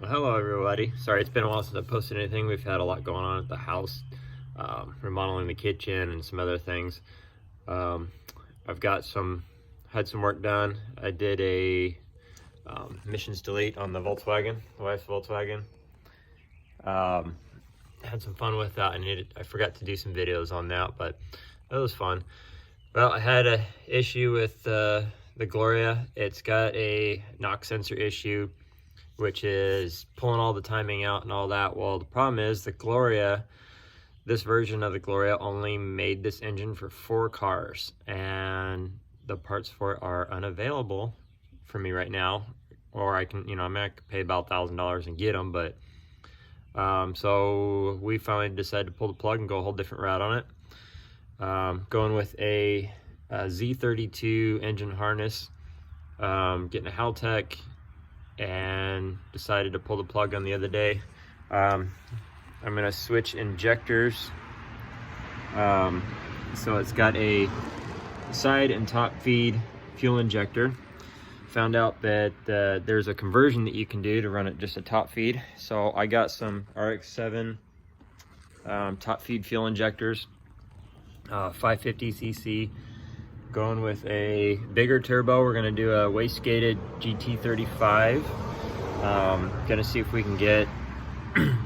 Well, hello everybody. Sorry, it's been a while since I posted anything. We've had a lot going on at the house, remodeling the kitchen and some other things. I've got had some work done. I did a emissions delete on the Volkswagen, the wife's Volkswagen. Had some fun with that. I forgot to do some videos on that, but it was fun. Well, I had an issue with the Gloria. It's got a knock sensor issue, which is pulling all the timing out and all that. Well, the problem is the Gloria, this version of the Gloria only made this engine for 4 cars, and the parts for it are unavailable for me right now. Or I can, I mean, I could pay about $1,000 and get them, but so we finally decided to pull the plug and go a whole different route on it. Going with a Z32 engine harness, getting a Haltech, and decided to pull the plug on the other day. I'm gonna switch injectors. So it's got a side and top feed fuel injector. Found out that there's a conversion that you can do to run it just a top feed. So I got some RX-7 top feed fuel injectors, 550cc. Going with a bigger turbo. We're gonna do a wastegated GT35. Gonna see if we can get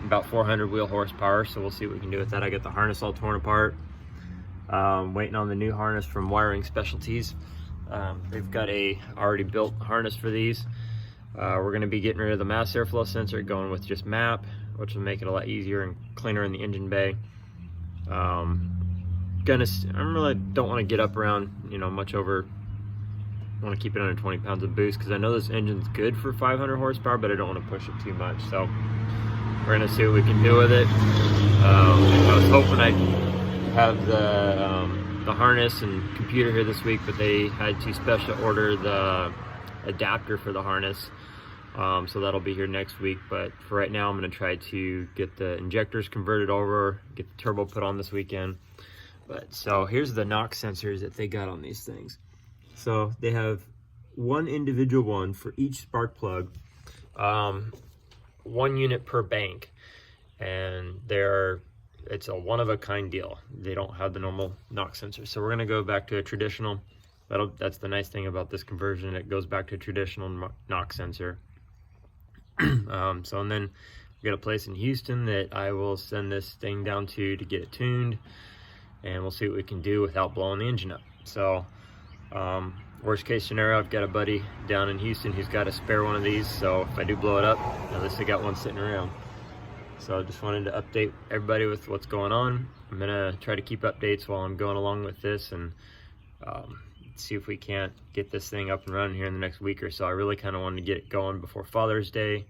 about 400 wheel horsepower, so we'll see what we can do with that. I got the harness all torn apart. Waiting on the new harness from Wiring Specialties. They've got a already built harness for these. We're gonna be getting rid of the mass airflow sensor, going with just MAP, which will make it a lot easier and cleaner in the engine bay. I really don't want to get up around, much over. I want to keep it under 20 pounds of boost, because I know this engine's good for 500 horsepower, but I don't want to push it too much. So we're gonna see what we can do with it. I was hoping I'd have the harness and computer here this week, but they had to special order the adapter for the harness, so that'll be here next week. But for right now, I'm going to try to get the injectors converted over, get the turbo put on this weekend. But so here's the knock sensors that they got on these things. So they have one individual one for each spark plug, 1 unit per bank, and it's a one-of-a-kind deal. They don't have the normal knock sensor, so we're going to go back to a traditional. That's the nice thing about this conversion. It goes back to a traditional knock sensor. And then we got a place in Houston that I will send this thing down to get it tuned, and we'll see what we can do without blowing the engine up. So worst case scenario, I've got a buddy down in Houston who's got a spare one of these, so if I do blow it up, at least I got one sitting around. So I just wanted to update everybody with what's going on. I'm gonna try to keep updates while I'm going along with this, and see if we can't get this thing up and running here in the next week or so. I really kind of wanted to get it going before Father's Day.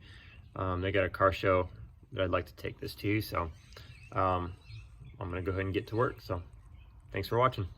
They got a car show that I'd like to take this to, so I'm gonna go ahead and get to work. So thanks for watching.